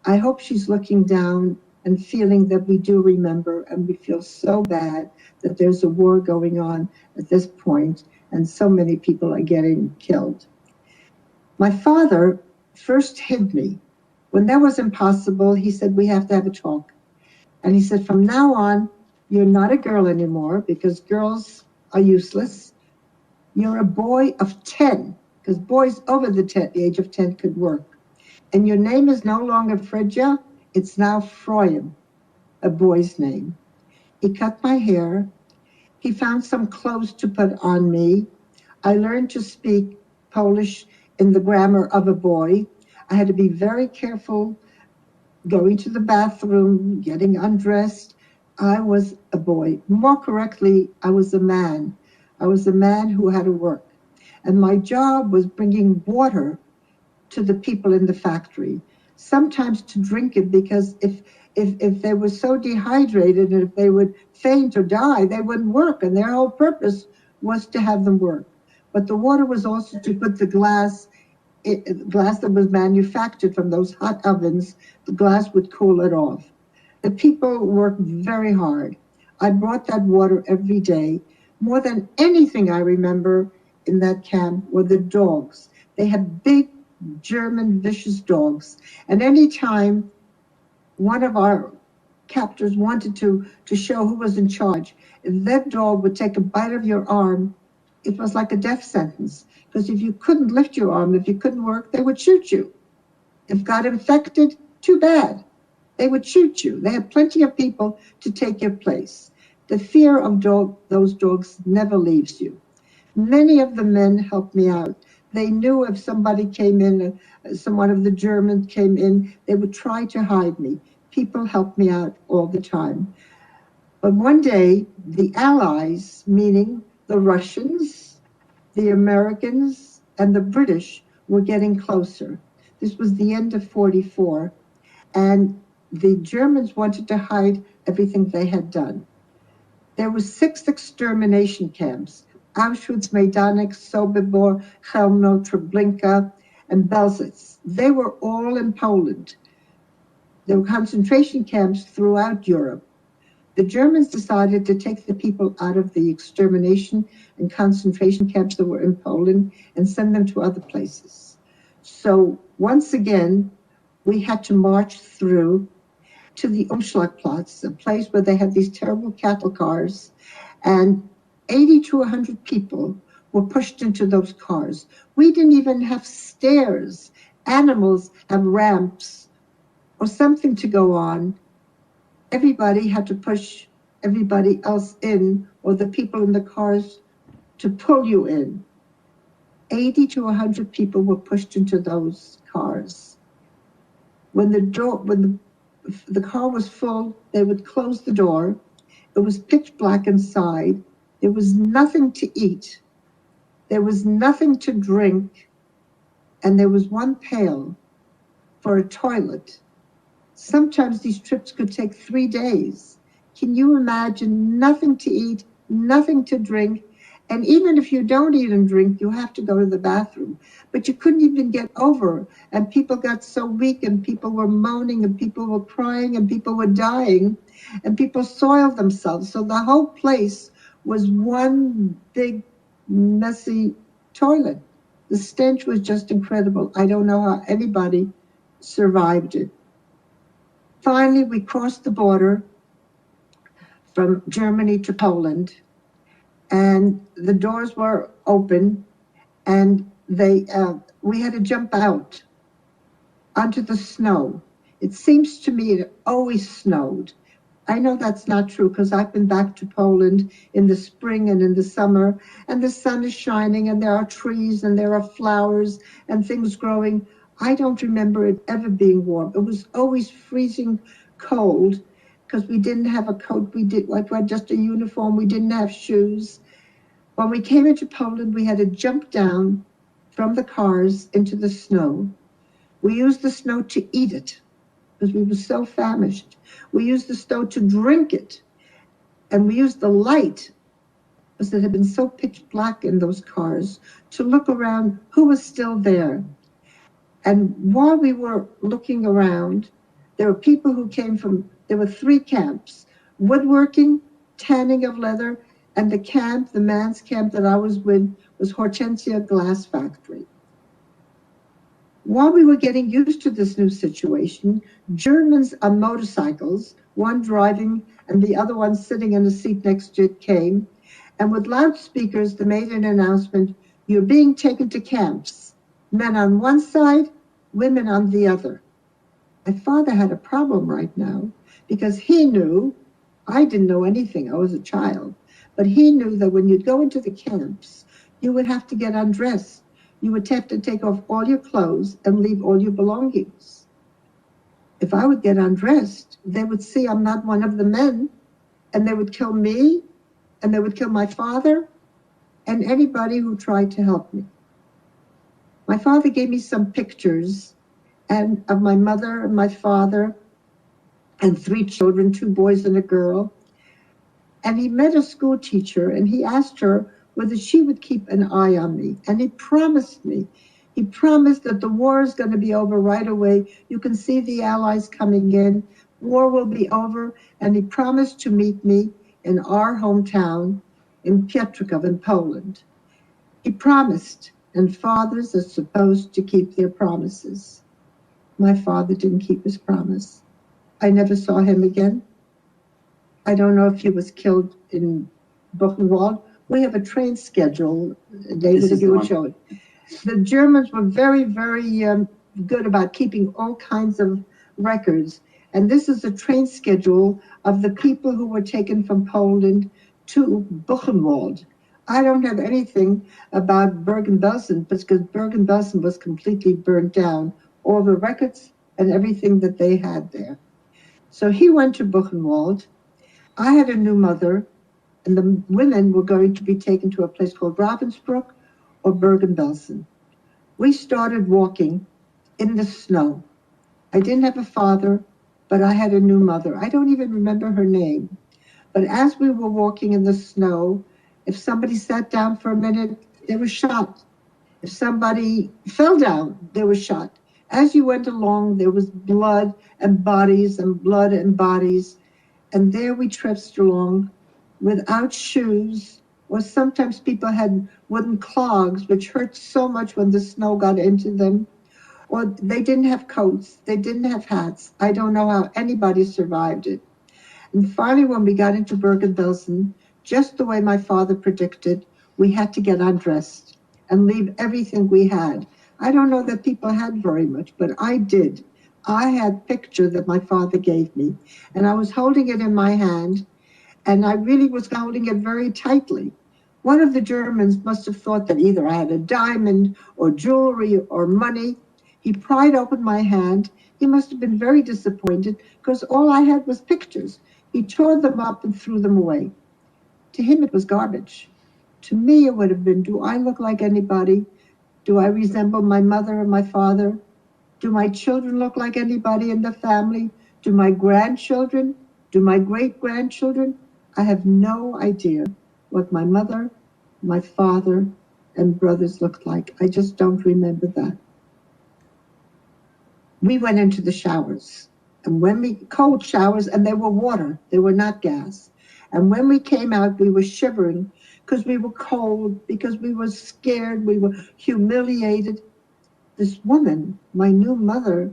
I hope she's looking down and feeling that we do remember, and we feel so bad that there's a war going on at this point and so many people are getting killed. My father first hid me. When that was impossible, he said, we have to have a talk. And he said, from now on, you're not a girl anymore because girls are useless. You're a boy of 10, because boys over the age of 10 could work. And your name is no longer Fredja, it's now Freud, a boy's name. He cut my hair. He found some clothes to put on me. I learned to speak Polish in the grammar of a boy. I had to be very careful going to the bathroom, getting undressed. I was a boy. More correctly, I was a man. I was a man who had to work. And my job was bringing water to the people in the factory, sometimes to drink it, because if they were so dehydrated and if they would faint or die, they wouldn't work. And their whole purpose was to have them work. But the water was also to put the glass that was manufactured from those hot ovens, the glass would cool it off. The people worked very hard. I brought that water every day. More than anything I remember in that camp were the dogs. They had big German vicious dogs. And any time one of our captors wanted to show who was in charge, if that dog would take a bite of your arm, it was like a death sentence. Because if you couldn't lift your arm, if you couldn't work, they would shoot you. If got infected, too bad. They would shoot you. They had plenty of people to take your place. The fear of those dogs never leaves you. Many of the men helped me out. They knew if somebody came in, someone of the Germans came in, they would try to hide me. People helped me out all the time. But one day, the Allies, meaning the Russians, the Americans, and the British, were getting closer. This was the end of 44, and the Germans wanted to hide everything they had done. There were 6 extermination camps: Auschwitz, Majdanek, Sobibor, Chełmno, Treblinka, and Belzec. They were all in Poland. There were concentration camps throughout Europe. The Germans decided to take the people out of the extermination and concentration camps that were in Poland and send them to other places. So once again, we had to march through to the Umschlagplatz, a place where they had these terrible cattle cars, and 80 to 100 people were pushed into those cars. We didn't even have stairs. Animals have ramps or something to go on. Everybody had to push everybody else in, or the people in the cars to pull you in. 80 to 100 people were pushed into those cars. When the car was full, they would close the door. It was pitch black inside. There was nothing to eat. There was nothing to drink. And there was one pail for a toilet. Sometimes these trips could take 3 days. Can you imagine? Nothing to eat, nothing to drink. And even if you don't eat and drink, you have to go to the bathroom. But you couldn't even get over. And people got so weak, and people were moaning, and people were crying, and people were dying, and people soiled themselves. So the whole place was one big, messy toilet. The stench was just incredible. I don't know how anybody survived it. Finally, we crossed the border from Germany to Poland, and the doors were open, and we had to jump out onto the snow. It seems to me it always snowed. I know that's not true because I've been back to Poland in the spring and in the summer, and the sun is shining, and there are trees, and there are flowers, and things growing. I don't remember it ever being warm. It was always freezing cold because we didn't have a coat. We had just a uniform. We didn't have shoes. When we came into Poland, we had to jump down from the cars into the snow. We used the snow to eat it because we were so famished. We used the snow to drink it. And we used the light, because it had been so pitch black in those cars, to look around who was still there. And while we were looking around, there were people who came from, there were 3 camps: woodworking, tanning of leather, and the man's camp that I was with was Hortensia Glass Factory. While we were getting used to this new situation, Germans on motorcycles, one driving and the other one sitting in the seat next to it, came, and with loudspeakers, they made an announcement: you're being taken to camps. Men on one side, women on the other. My father had a problem right now because he knew, I didn't know anything, I was a child, but he knew that when you'd go into the camps, you would have to get undressed. You would have to take off all your clothes and leave all your belongings. If I would get undressed, they would see I'm not one of the men, and they would kill me, and they would kill my father, and anybody who tried to help me. My father gave me some pictures and of my mother and my father and 3 children, 2 boys and a girl. And he met a school teacher, and he asked her whether she would keep an eye on me. And he promised me. He promised that the war is going to be over right away. You can see the Allies coming in. War will be over. And he promised to meet me in our hometown in Piotrków in Poland. He promised, and fathers are supposed to keep their promises. My father didn't keep his promise. I never saw him again. I don't know if he was killed in Buchenwald. We have a train schedule, David, if you would show it. The Germans were very, very good about keeping all kinds of records. And this is a train schedule of the people who were taken from Poland to Buchenwald. I don't have anything about Bergen-Belsen because Bergen-Belsen was completely burnt down, all the records and everything that they had there. So he went to Buchenwald. I had a new mother, and the women were going to be taken to a place called Ravensbrück or Bergen-Belsen. We started walking in the snow. I didn't have a father, but I had a new mother. I don't even remember her name. But as we were walking in the snow, if somebody sat down for a minute, they were shot. If somebody fell down, they were shot. As you went along, there was blood and bodies and blood and bodies. And there we trudged along without shoes, or sometimes people had wooden clogs, which hurt so much when the snow got into them. Or they didn't have coats, they didn't have hats. I don't know how anybody survived it. And finally, when we got into Bergen-Belsen, just the way my father predicted, we had to get undressed and leave everything we had. I don't know that people had very much, but I did. I had a picture that my father gave me, and I was holding it in my hand, and I really was holding it very tightly. One of the Germans must have thought that either I had a diamond or jewelry or money. He pried open my hand. He must have been very disappointed because all I had was pictures. He tore them up and threw them away. To him, it was garbage. To me, it would have been, do I look like anybody? Do I resemble my mother and my father? Do my children look like anybody in the family? Do my grandchildren? Do my great-grandchildren? I have no idea what my mother, my father, and brothers looked like. I just don't remember that. We went into the showers, and when we, cold showers, and they were water, they were not gas. And when we came out, we were shivering because we were cold, because we were scared, we were humiliated. This woman, my new mother,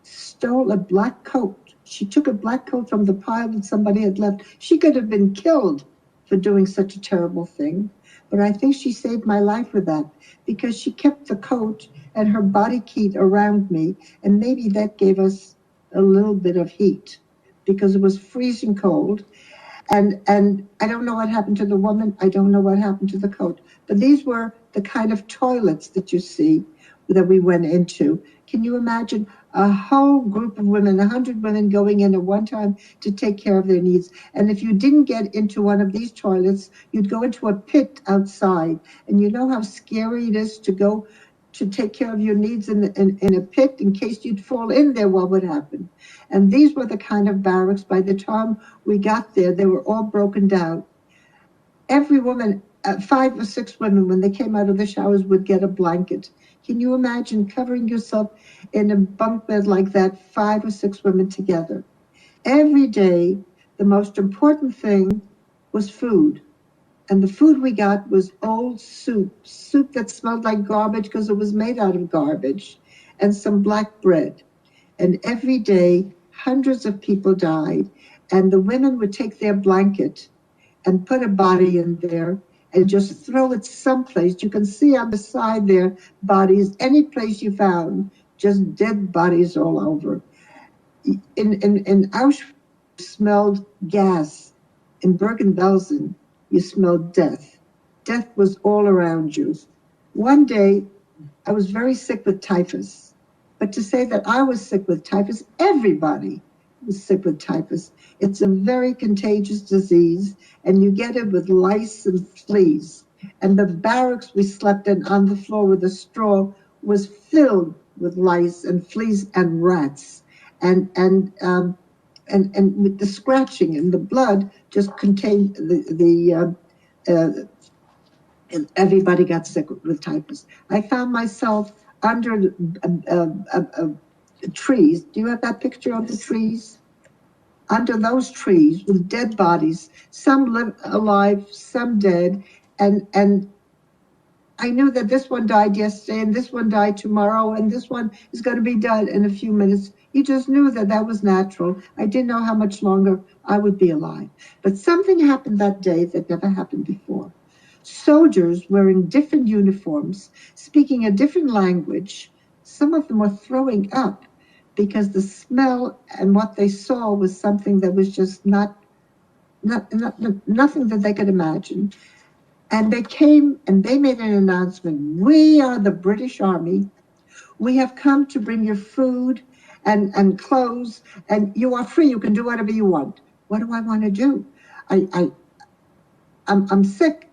stole a black coat. She took a black coat from the pile that somebody had left. She could have been killed for doing such a terrible thing. But I think she saved my life with that, because she kept the coat and her body kit around me. And maybe that gave us a little bit of heat, because it was freezing cold. And I don't know what happened to the woman. I don't know what happened to the coat. But these were the kind of toilets that you see that we went into. Can you imagine a whole group of women, 100 women going in at one time to take care of their needs? And if you didn't get into one of these toilets, you'd go into a pit outside. And you know how scary it is to go to take care of your needs in a pit in case you'd fall in there. What would happen? And these were the kind of barracks. By the time we got there, they were all broken down. Every woman, 5 or 6 women, when they came out of the showers, would get a blanket. Can you imagine covering yourself in a bunk bed like that, 5 or 6 women together? Every day, the most important thing was food. And the food we got was old soup that smelled like garbage because it was made out of garbage, and some black bread. And every day, hundreds of people died. And the women would take their blanket and put a body in there and just throw it someplace. You can see on the side there, bodies, any place you found, just dead bodies all over. In Auschwitz, you smelled gas. In Bergen-Belsen, you smelled death. Death was all around you. One day, I was very sick with typhus. But to say that I was sick with typhus, everybody was sick with typhus. It's a very contagious disease, and you get it with lice and fleas. And the barracks we slept in on the floor with a straw was filled with lice and fleas and rats. And with the scratching and the blood just contained and everybody got sick with typhus. I found myself under trees. Do you have that picture of the trees? Under those trees with dead bodies, some alive, some dead, and I knew that this one died yesterday and this one died tomorrow and this one is going to be dead in a few minutes. You just knew that that was natural. I didn't know how much longer I would be alive. But something happened that day that never happened before. Soldiers wearing different uniforms, speaking a different language, some of them were throwing up because the smell and what they saw was something that was just nothing that they could imagine. And they came and they made an announcement. We are the British Army. We have come to bring you food and clothes, and you are free. You can do whatever you want. What do I want to do? I'm sick.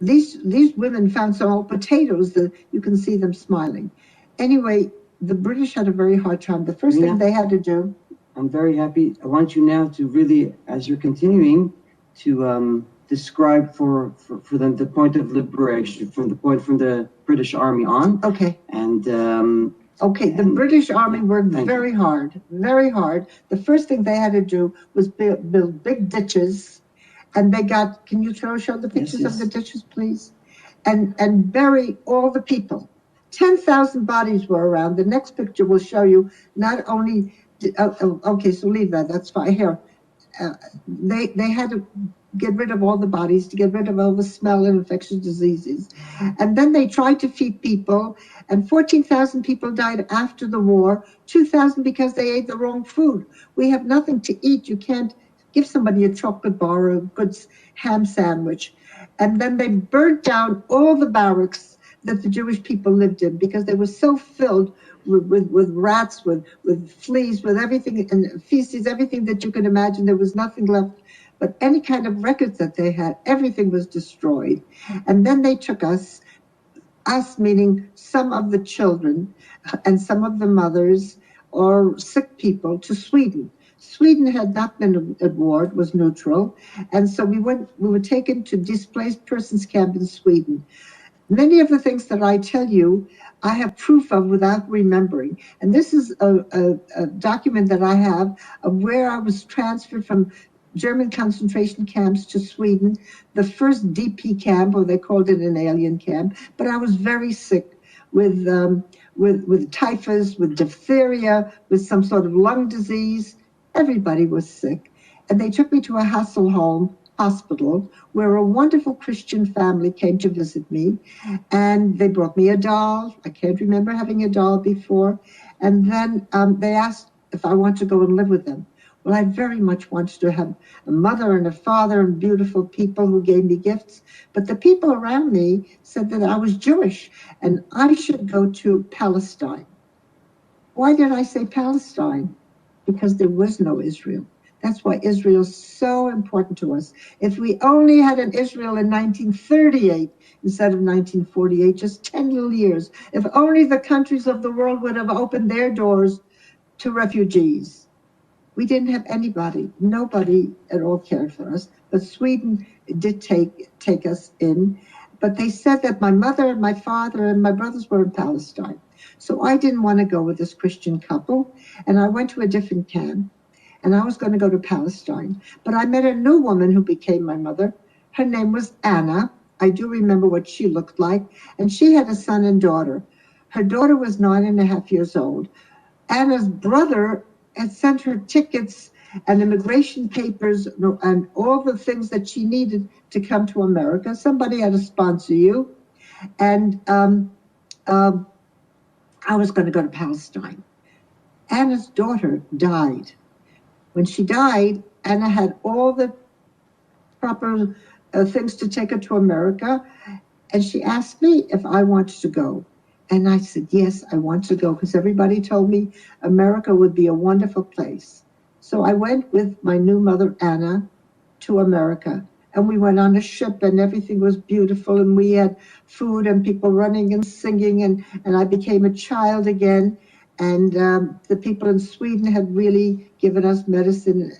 These women found some old potatoes that you can see them smiling. Anyway, the British had a very hard time. The first thing they had to do. I'm very happy. I want you now to really, as you're continuing, to describe for them the point of liberation, from the British Army on. Okay. And the British Army worked very hard. The first thing they had to do was build big ditches, and they got. Can you show the pictures of the ditches, please? And bury all the people. 10,000 bodies were around. The next picture will show you not only. Okay, so leave that. That's fine. Here, they had to get rid of all the bodies, to get rid of all the smell and infectious diseases. And then they tried to feed people, and 14,000 people died after the war, 2,000 because they ate the wrong food. We have nothing to eat. You can't give somebody a chocolate bar or a good ham sandwich. And then they burnt down all the barracks that the Jewish people lived in because they were so filled with rats, with fleas, with everything, and feces, everything that you can imagine. There was nothing left. But any kind of records that they had, everything was destroyed. And then they took us meaning some of the children and some of the mothers or sick people, to Sweden. Sweden had not been at war, it was neutral. And so we were taken to displaced persons camp in Sweden. Many of the things that I tell you, I have proof of without remembering. And this is a document that I have of where I was transferred from German concentration camps to Sweden, the first DP camp, or they called it an alien camp, but I was very sick. with typhus, with diphtheria, with some sort of lung disease. Everybody was sick. And they took me to a Hasselholm hospital where a wonderful Christian family came to visit me. And they brought me a doll. I can't remember having a doll before. And then they asked if I want to go and live with them. Well, I very much wanted to have a mother and a father and beautiful people who gave me gifts. But the people around me said that I was Jewish and I should go to Palestine. Why did I say Palestine? Because there was no Israel. That's why Israel is so important to us. If we only had an Israel in 1938 instead of 1948, just 10 little years, if only the countries of the world would have opened their doors to refugees. We didn't have anybody. Nobody at all cared for us. But Sweden did take us in. But they said that my mother and my father and my brothers were in Palestine. So I didn't want to go with this Christian couple. And I went to a different camp. And I was going to go to Palestine. But I met a new woman who became my mother. Her name was Anna. I do remember what she looked like. And she had a son and daughter. Her daughter was 9.5 years old. Anna's brother had sent her tickets and immigration papers and all the things that she needed to come to America. Somebody had to sponsor you. And I was going to go to Palestine. Anna's daughter died. When she died, Anna had all the proper things to take her to America. And she asked me if I wanted to go. And I said, yes, I want to go, because everybody told me America would be a wonderful place. So I went with my new mother, Anna, to America. And we went on a ship and everything was beautiful. And we had food and people running and singing. And I became a child again. And the people in Sweden had really given us medicine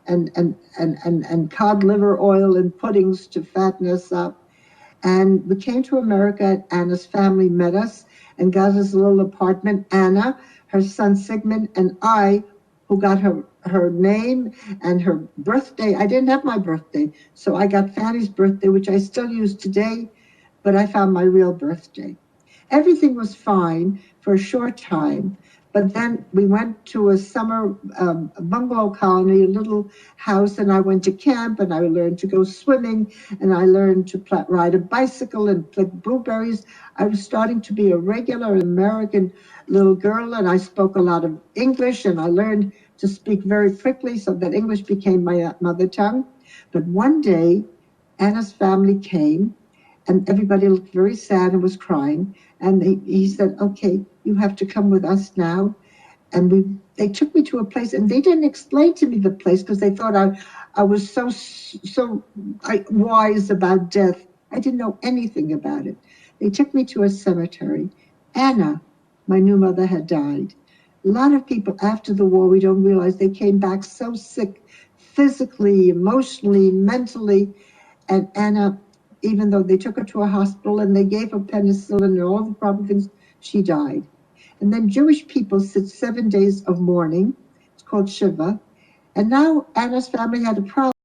and cod liver oil and puddings to fatten us up. And we came to America. Anna's family met us and got us a little apartment. Anna, her son Sigmund, and I, who got her name and her birthday. I didn't have my birthday, so I got Fanny's birthday, which I still use today, but I found my real birthday. Everything was fine for a short time, but then we went to a summer bungalow colony, a little house, and I went to camp, and I learned to go swimming, and I learned to ride a bicycle and pick blueberries. I was starting to be a regular American little girl, and I spoke a lot of English, and I learned to speak very quickly so that English became my mother tongue. But one day, Anna's family came, and everybody looked very sad and was crying. And he said, okay, you have to come with us now. And they took me to a place, and they didn't explain to me the place because they thought I was so wise about death. I didn't know anything about it. They took me to a cemetery. Anna, my new mother, had died. A lot of people after the war, we don't realize, they came back so sick, physically, emotionally, mentally. And Anna, even though they took her to a hospital and they gave her penicillin and all the proper things, she died. And then Jewish people sit 7 days of mourning. It's called Shiva. And now Anna's family had a problem.